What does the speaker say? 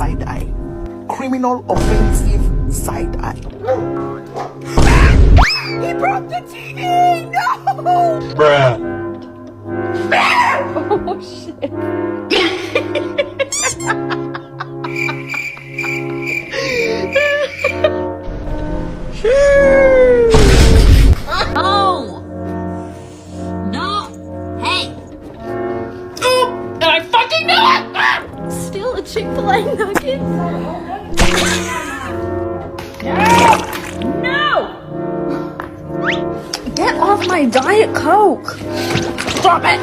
side eye. Criminal offensive side eye. He broke the TV! No! Bruh. Oh shit. Oh! No! Hey! Oh, I fucking knew it! Still a Chick-fil-A nugget? No! Get off my Diet Coke! Stop it!